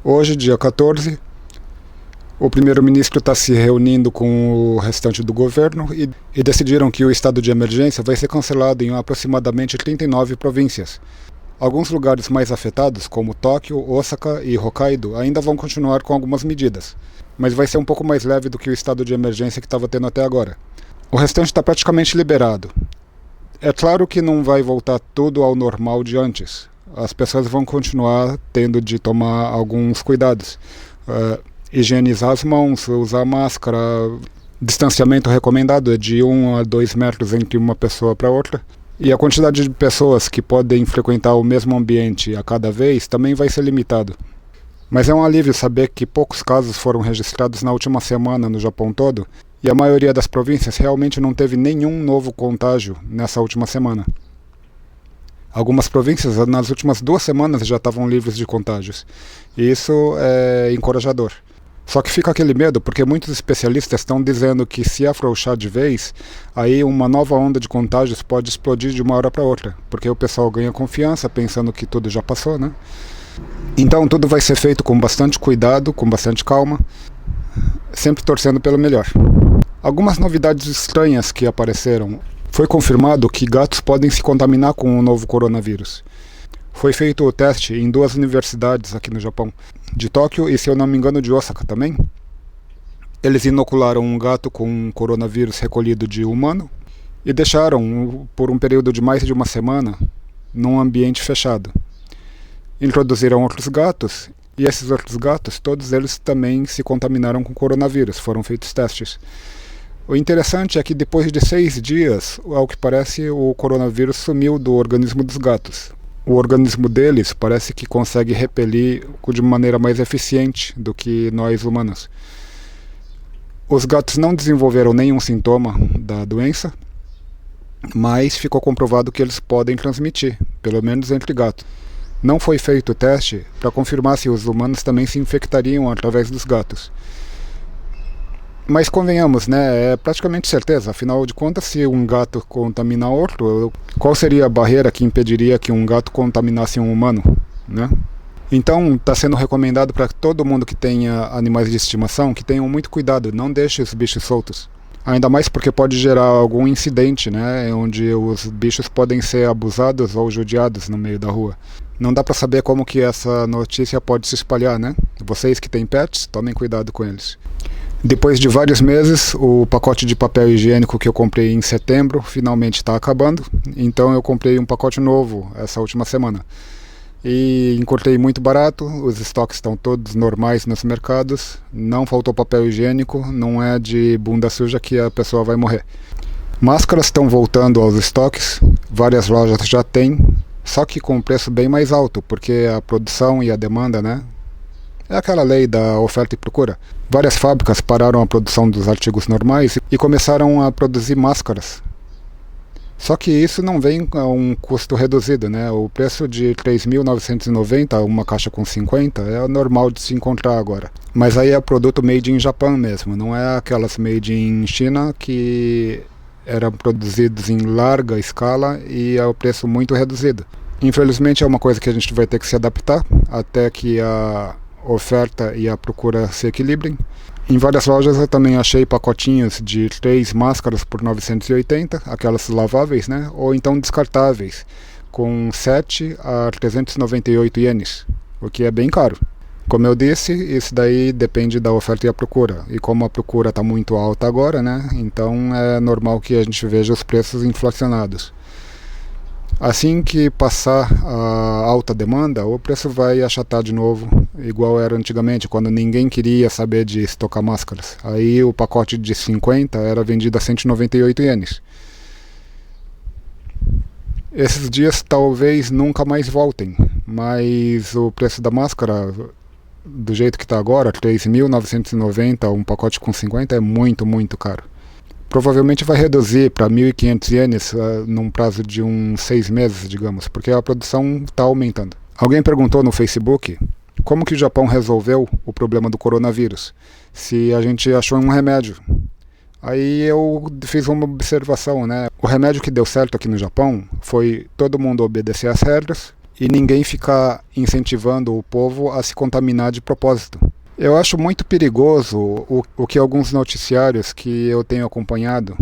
Hoje, dia 14, o primeiro-ministro está se reunindo com o restante do governo e decidiram que o estado de emergência vai ser cancelado em aproximadamente 39 províncias. Alguns lugares mais afetados, como Tóquio, Osaka e Hokkaido, ainda vão continuar com algumas medidas, mas vai ser um pouco mais leve do que o estado de emergência que estava tendo até agora. O restante está praticamente liberado. É claro que não vai voltar tudo ao normal de antes. As pessoas vão continuar tendo de tomar alguns cuidados. Higienizar as mãos, usar máscara, distanciamento recomendado é de 1 a 2 metros entre uma pessoa para outra. E a quantidade de pessoas que podem frequentar o mesmo ambiente a cada vez também vai ser limitado. Mas é um alívio saber que poucos casos foram registrados na última semana no Japão todo, e a maioria das províncias realmente não teve nenhum novo contágio nessa última semana. Algumas províncias nas últimas 2 semanas já estavam livres de contágios, e isso é encorajador. Só que fica aquele medo, porque muitos especialistas estão dizendo que se afrouxar de vez, aí uma nova onda de contágios pode explodir de uma hora para outra, porque o pessoal ganha confiança pensando que tudo já passou, né? Então tudo vai ser feito com bastante cuidado, com bastante calma, sempre torcendo pelo melhor. Algumas novidades estranhas que apareceram. Foi confirmado que gatos podem se contaminar com o novo coronavírus. Foi feito o teste em 2 universidades aqui no Japão, de Tóquio e, se eu não me engano, de Osaka também. Eles inocularam um gato com coronavírus recolhido de humano e deixaram por um período de mais de uma semana num ambiente fechado. Introduziram outros gatos e esses outros gatos, todos eles também se contaminaram com coronavírus, foram feitos testes. O interessante é que depois de 6 dias, ao que parece, o coronavírus sumiu do organismo dos gatos. O organismo deles parece que consegue repelir de maneira mais eficiente do que nós humanos. Os gatos não desenvolveram nenhum sintoma da doença, mas ficou comprovado que eles podem transmitir, pelo menos entre gatos. Não foi feito o teste para confirmar se os humanos também se infectariam através dos gatos. Mas convenhamos, né? É praticamente certeza. Afinal de contas, se um gato contamina outro, qual seria a barreira que impediria que um gato contaminasse um humano, né? Então, está sendo recomendado para todo mundo que tenha animais de estimação que tenham muito cuidado, não deixe os bichos soltos. Ainda mais porque pode gerar algum incidente, né? Onde os bichos podem ser abusados ou judiados no meio da rua. Não dá para saber como que essa notícia pode se espalhar, né? Vocês que têm pets, tomem cuidado com eles. Depois de vários meses, o pacote de papel higiênico que eu comprei em setembro finalmente está acabando, então eu comprei um pacote novo essa última semana. E encontrei muito barato, os estoques estão todos normais nos mercados, não faltou papel higiênico, não é de bunda suja que a pessoa vai morrer. Máscaras estão voltando aos estoques, várias lojas já têm, só que com um preço bem mais alto, porque a produção e a demanda, né? É aquela lei da oferta e procura. Várias fábricas pararam a produção dos artigos normais e começaram a produzir máscaras. Só que isso não vem a um custo reduzido, né? O preço de 3.990, uma caixa com 50, é o normal de se encontrar agora. Mas aí é produto made in Japan mesmo, não é aquelas made in China que eram produzidos em larga escala e a preço muito reduzido. Infelizmente é uma coisa que a gente vai ter que se adaptar até que a oferta e a procura se equilibrem. Em várias lojas eu também achei pacotinhos de 3 máscaras por 980, aquelas laváveis, né? Ou então descartáveis, com 7 a 398 ienes, o que é bem caro. Como eu disse, isso daí depende da oferta e a procura. E como a procura está muito alta agora, né? Então é normal que a gente veja os preços inflacionados. Assim que passar a alta demanda, o preço vai achatar de novo, igual era antigamente, quando ninguém queria saber de estocar máscaras. Aí o pacote de 50 era vendido a 198 ienes. Esses dias talvez nunca mais voltem, mas o preço da máscara, do jeito que está agora, 3.990, um pacote com 50, é muito, muito caro. Provavelmente vai reduzir para 1.500 ienes num prazo de uns 6 meses, digamos, porque a produção está aumentando. Alguém perguntou no Facebook como que o Japão resolveu o problema do coronavírus, se a gente achou um remédio. Aí eu fiz uma observação, né? O remédio que deu certo aqui no Japão foi todo mundo obedecer às regras e ninguém ficar incentivando o povo a se contaminar de propósito. Eu acho muito perigoso o que alguns noticiários que eu tenho acompanhado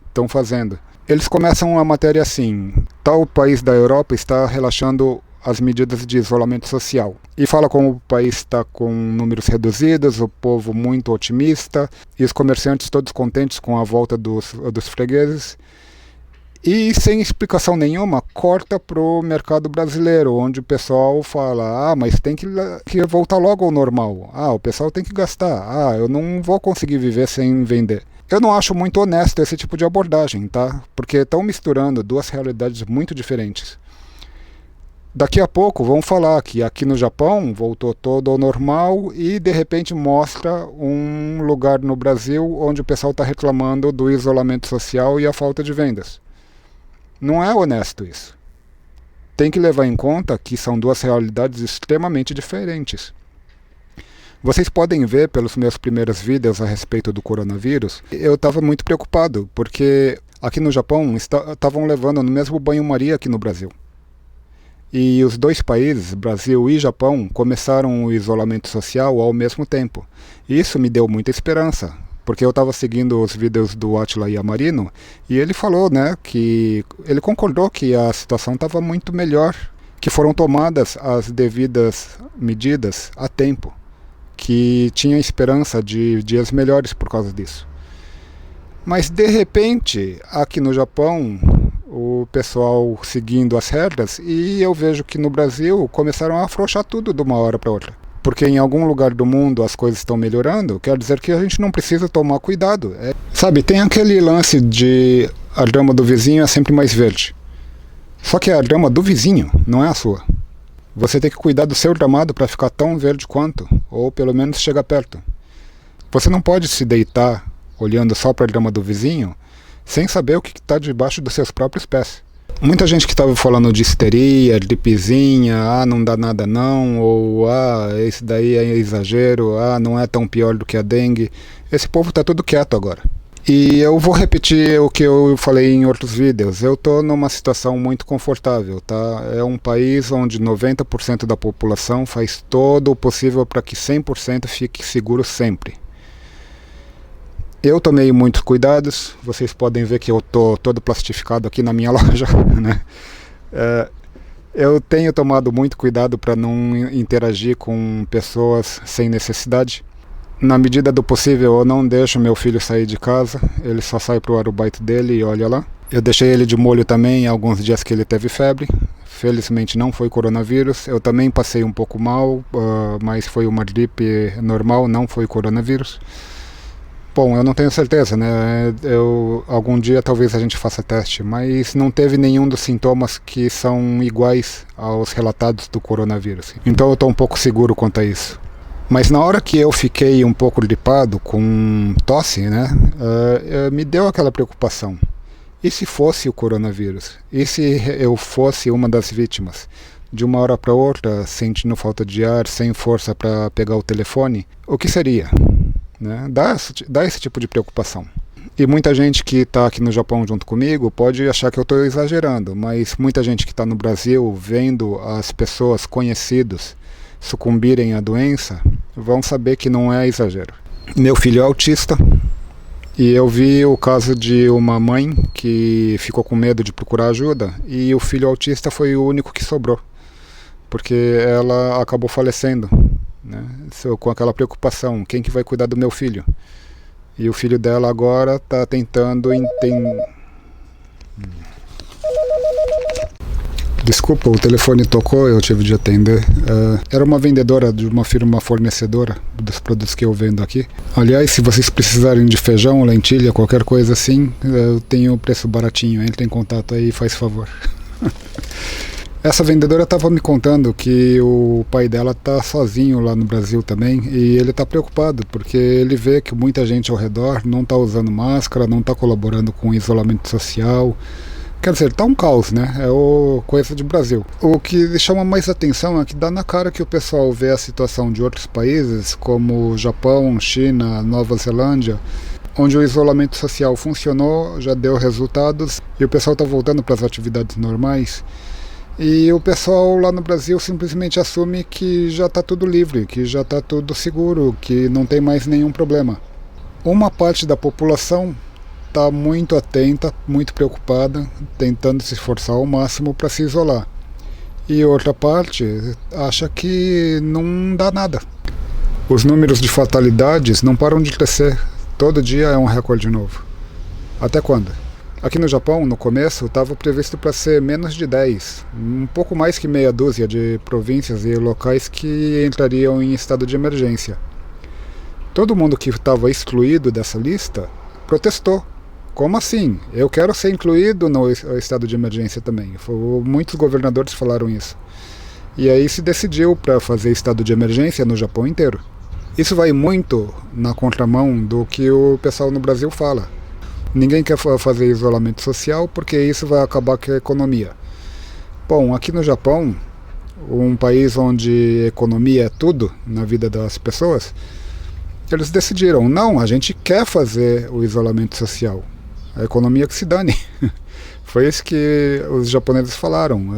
estão fazendo. Eles começam a matéria assim: tal país da Europa está relaxando as medidas de isolamento social. E fala como o país está com números reduzidos, o povo muito otimista, e os comerciantes todos contentes com a volta dos fregueses. E sem explicação nenhuma, corta para o mercado brasileiro, onde o pessoal fala: mas tem que voltar logo ao normal. O pessoal tem que gastar. Eu não vou conseguir viver sem vender. Eu não acho muito honesto esse tipo de abordagem, tá? Porque estão misturando duas realidades muito diferentes. Daqui a pouco vão falar que aqui no Japão voltou todo ao normal e de repente mostra um lugar no Brasil onde o pessoal está reclamando do isolamento social e a falta de vendas. Não é honesto isso. Tem que levar em conta que são duas realidades extremamente diferentes. Vocês podem ver pelos meus primeiros vídeos a respeito do coronavírus, eu estava muito preocupado, porque aqui no Japão estavam levando no mesmo banho-maria aqui no Brasil. E os dois países, Brasil e Japão, começaram o isolamento social ao mesmo tempo. E isso me deu muita esperança, porque eu estava seguindo os vídeos do Átila Yamarino, e ele falou, que ele concordou que a situação estava muito melhor, que foram tomadas as devidas medidas a tempo, que tinha esperança de dias melhores por causa disso. Mas de repente, aqui no Japão, o pessoal seguindo as regras, e eu vejo que no Brasil começaram a afrouxar tudo de uma hora para outra. Porque em algum lugar do mundo as coisas estão melhorando, quer dizer que a gente não precisa tomar cuidado. Sabe, tem aquele lance de a grama do vizinho é sempre mais verde. Só que é a grama do vizinho, não é a sua. Você tem que cuidar do seu gramado para ficar tão verde quanto, ou pelo menos chegar perto. Você não pode se deitar olhando só para a grama do vizinho sem saber o que está debaixo dos seus próprios pés. Muita gente que estava falando de histeria, gripezinha, não dá nada não, ou esse daí é exagero, não é tão pior do que a dengue. Esse povo está tudo quieto agora. E eu vou repetir o que eu falei em outros vídeos. Eu estou numa situação muito confortável, tá? É um país onde 90% da população faz todo o possível para que 100% fique seguro sempre. Eu tomei muitos cuidados. Vocês podem ver que eu estou todo plastificado aqui na minha loja, né? Eu tenho tomado muito cuidado para não interagir com pessoas sem necessidade. Na medida do possível, eu não deixo meu filho sair de casa, ele só sai pro aerobaito dele e olha lá. Eu deixei ele de molho também alguns dias que ele teve febre, felizmente não foi coronavírus. Eu também passei um pouco mal, mas foi uma gripe normal, não foi coronavírus. Bom, eu não tenho certeza, né? Algum dia talvez a gente faça teste, mas não teve nenhum dos sintomas que são iguais aos relatados do coronavírus. Então eu estou um pouco seguro quanto a isso. Mas na hora que eu fiquei um pouco gripado, com tosse, né, me deu aquela preocupação. E se fosse o coronavírus? E se eu fosse uma das vítimas? De uma hora para outra, sentindo falta de ar, sem força para pegar o telefone, o que seria? Né? Dá esse tipo de preocupação. E muita gente que está aqui no Japão junto comigo pode achar que eu estou exagerando, mas muita gente que está no Brasil, vendo as pessoas conhecidas sucumbirem à doença, vão saber que não é exagero. Meu filho é autista, e eu vi o caso de uma mãe que ficou com medo de procurar ajuda, e o filho autista foi o único que sobrou, porque ela acabou falecendo, né, com aquela preocupação: quem que vai cuidar do meu filho? E o filho dela agora está tentando entender. Desculpa, o telefone tocou, eu tive de atender. Era uma vendedora de uma firma fornecedora dos produtos que eu vendo aqui. Aliás, se vocês precisarem de feijão, lentilha, qualquer coisa assim, eu tenho preço baratinho. Entre em contato aí e faz favor. Essa vendedora estava me contando que o pai dela está sozinho lá no Brasil também, e ele está preocupado porque ele vê que muita gente ao redor não está usando máscara, não está colaborando com o isolamento social. Quer dizer, tá um caos, né? Coisa de Brasil. O que chama mais atenção é que dá na cara que o pessoal vê a situação de outros países, como Japão, China, Nova Zelândia, onde o isolamento social funcionou, já deu resultados, e o pessoal tá voltando para as atividades normais. E o pessoal lá no Brasil simplesmente assume que já está tudo livre, que já está tudo seguro, que não tem mais nenhum problema. Uma parte da população está muito atenta, muito preocupada, tentando se esforçar ao máximo para se isolar. E outra parte acha que não dá nada. Os números de fatalidades não param de crescer. Todo dia é um recorde novo. Até quando? Aqui no Japão, no começo, estava previsto para ser menos de 10, um pouco mais que meia dúzia de províncias e locais que entrariam em estado de emergência. Todo mundo que estava excluído dessa lista protestou. Como assim? Eu quero ser incluído no estado de emergência também. Muitos governadores falaram isso. E aí se decidiu para fazer estado de emergência no Japão inteiro. Isso vai muito na contramão do que o pessoal no Brasil fala. Ninguém quer fazer isolamento social porque isso vai acabar com a economia. Bom, aqui no Japão, um país onde economia é tudo na vida das pessoas, eles decidiram, não, a gente quer fazer o isolamento social. A economia que se dane. Foi isso que os japoneses falaram.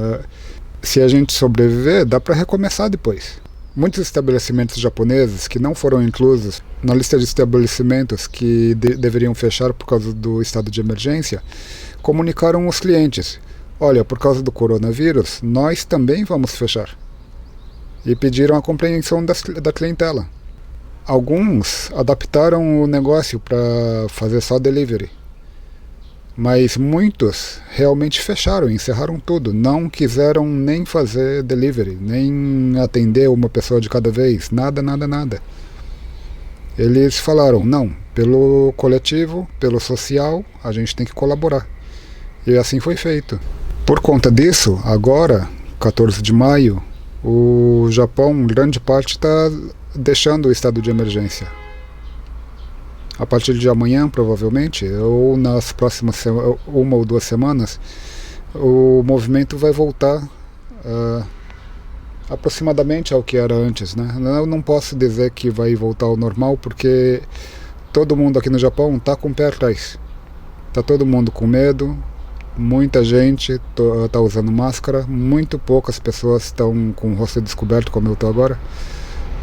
Se a gente sobreviver, dá para recomeçar depois. Muitos estabelecimentos japoneses que não foram inclusos na lista de estabelecimentos que deveriam fechar por causa do estado de emergência, comunicaram aos clientes, olha, por causa do coronavírus, nós também vamos fechar. E pediram a compreensão da clientela. Alguns adaptaram o negócio para fazer só delivery. Mas muitos realmente fecharam, encerraram tudo. Não quiseram nem fazer delivery, nem atender uma pessoa de cada vez. Nada, nada, nada. Eles falaram, não, pelo coletivo, pelo social, a gente tem que colaborar. E assim foi feito. Por conta disso, agora, 14 de maio, o Japão, grande parte, está deixando o estado de emergência. A partir de amanhã, provavelmente, ou nas próximas uma ou 2 semanas, o movimento vai voltar aproximadamente ao que era antes, né? Eu não posso dizer que vai voltar ao normal, porque todo mundo aqui no Japão está com o pé atrás. Está todo mundo com medo, muita gente está usando máscara, muito poucas pessoas estão com o rosto descoberto, como eu estou agora.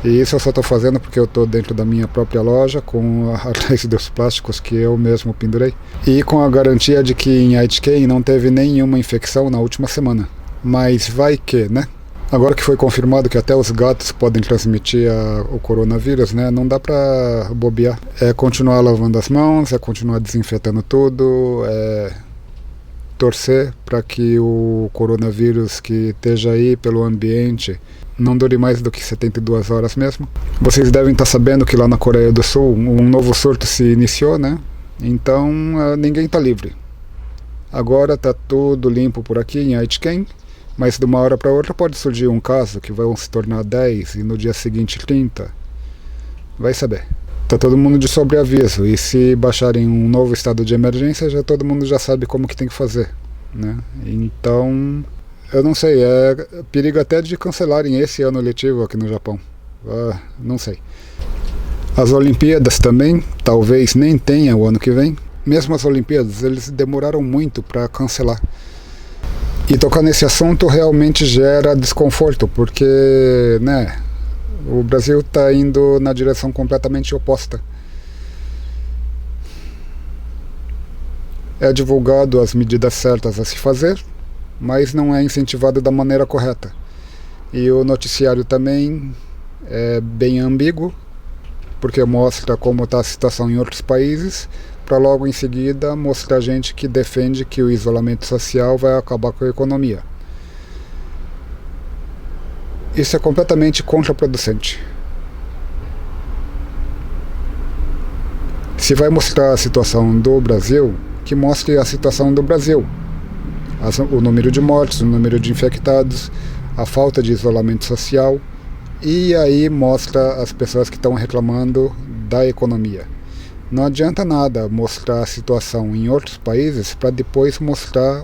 E isso eu só estou fazendo porque eu estou dentro da minha própria loja, com atrás dos plásticos que eu mesmo pendurei. E com a garantia de que em Aichiken não teve nenhuma infecção na última semana. Mas vai que, né? Agora que foi confirmado que até os gatos podem transmitir o coronavírus, né? Não dá pra bobear. É continuar lavando as mãos, é continuar desinfetando tudo, é torcer para que o coronavírus que esteja aí pelo ambiente não dure mais do que 72 horas mesmo. Vocês devem estar sabendo que lá na Coreia do Sul um novo surto se iniciou, né? Então ninguém está livre. Agora está tudo limpo por aqui em Aichiken, mas de uma hora para outra pode surgir um caso que vão se tornar 10 e no dia seguinte 30. Vai saber. Está todo mundo de sobreaviso, e se baixarem um novo estado de emergência, todo mundo já sabe como que tem que fazer, né? Então, eu não sei, é perigo até de cancelarem esse ano letivo aqui no Japão. Não sei. As Olimpíadas também, talvez nem tenha o ano que vem. Mesmo as Olimpíadas, eles demoraram muito para cancelar. E tocar nesse assunto realmente gera desconforto, porque, né, o Brasil está indo na direção completamente oposta. É divulgado as medidas certas a se fazer, mas não é incentivado da maneira correta. E o noticiário também é bem ambíguo, porque mostra como está a situação em outros países, para logo em seguida mostrar gente que defende que o isolamento social vai acabar com a economia. Isso é completamente contraproducente. Se vai mostrar a situação do Brasil, que mostre a situação do Brasil. O número de mortes, o número de infectados, a falta de isolamento social, e aí mostra as pessoas que estão reclamando da economia. Não adianta nada mostrar a situação em outros países para depois mostrar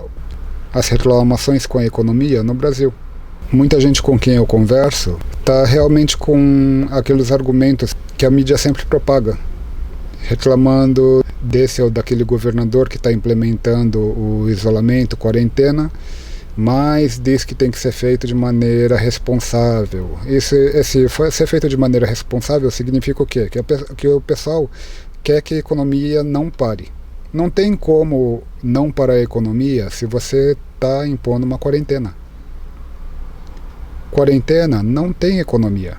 as reclamações com a economia no Brasil. Muita gente com quem eu converso está realmente com aqueles argumentos que a mídia sempre propaga, reclamando desse ou daquele governador que está implementando o isolamento, quarentena, mas diz que tem que ser feito de maneira responsável. Ser feito de maneira responsável significa o quê? Que o pessoal quer que a economia não pare. Não tem como não parar a economia se você está impondo uma quarentena. Quarentena não tem economia.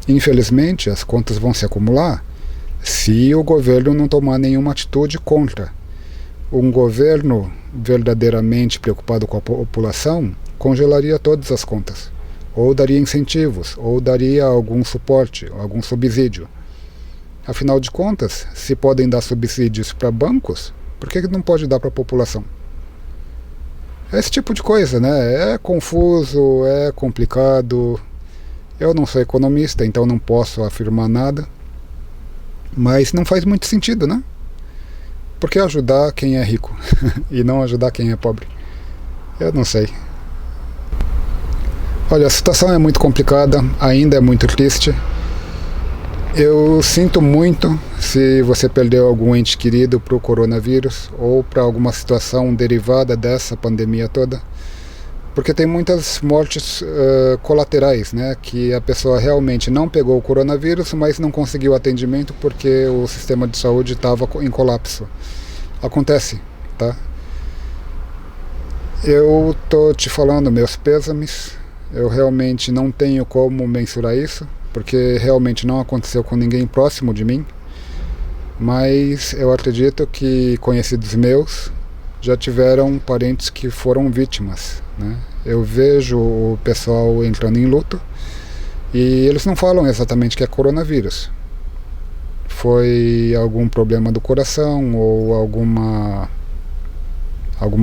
Infelizmente, as contas vão se acumular se o governo não tomar nenhuma atitude contra. Um governo verdadeiramente preocupado com a população congelaria todas as contas, ou daria incentivos, ou daria algum suporte, algum subsídio. Afinal de contas, se podem dar subsídios para bancos, por que não pode dar para a população? Esse tipo de coisa, né? É confuso, é complicado. Eu não sou economista, então não posso afirmar nada, mas não faz muito sentido, né? Por que ajudar quem é rico e não ajudar quem é pobre? Eu não sei. Olha, a situação é muito complicada, ainda é muito triste. Eu sinto muito se você perdeu algum ente querido para o coronavírus ou para alguma situação derivada dessa pandemia toda, porque tem muitas mortes colaterais, né? Que a pessoa realmente não pegou o coronavírus, mas não conseguiu atendimento porque o sistema de saúde estava em colapso. Acontece, tá? Eu tô te falando meus pêsames, eu realmente não tenho como mensurar isso, porque realmente não aconteceu com ninguém próximo de mim, mas eu acredito que conhecidos meus já tiveram parentes que foram vítimas, né? Eu vejo o pessoal entrando em luto e eles não falam exatamente que é coronavírus. Foi algum problema do coração ou alguma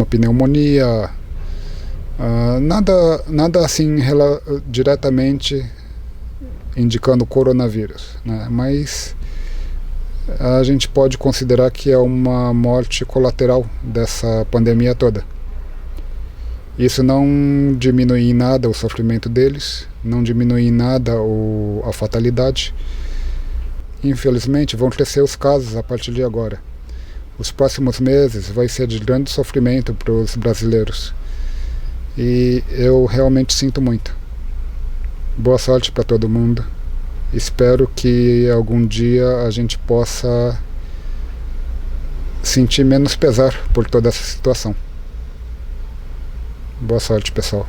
pneumonia, nada assim diretamente indicando coronavírus, né? Mas a gente pode considerar que é uma morte colateral dessa pandemia toda. Isso não diminui em nada o sofrimento deles, não diminui em nada a fatalidade. Infelizmente vão crescer os casos a partir de agora. Os próximos meses vai ser de grande sofrimento para os brasileiros. E eu realmente sinto muito. Boa sorte para todo mundo. Espero que algum dia a gente possa sentir menos pesar por toda essa situação. Boa sorte, pessoal.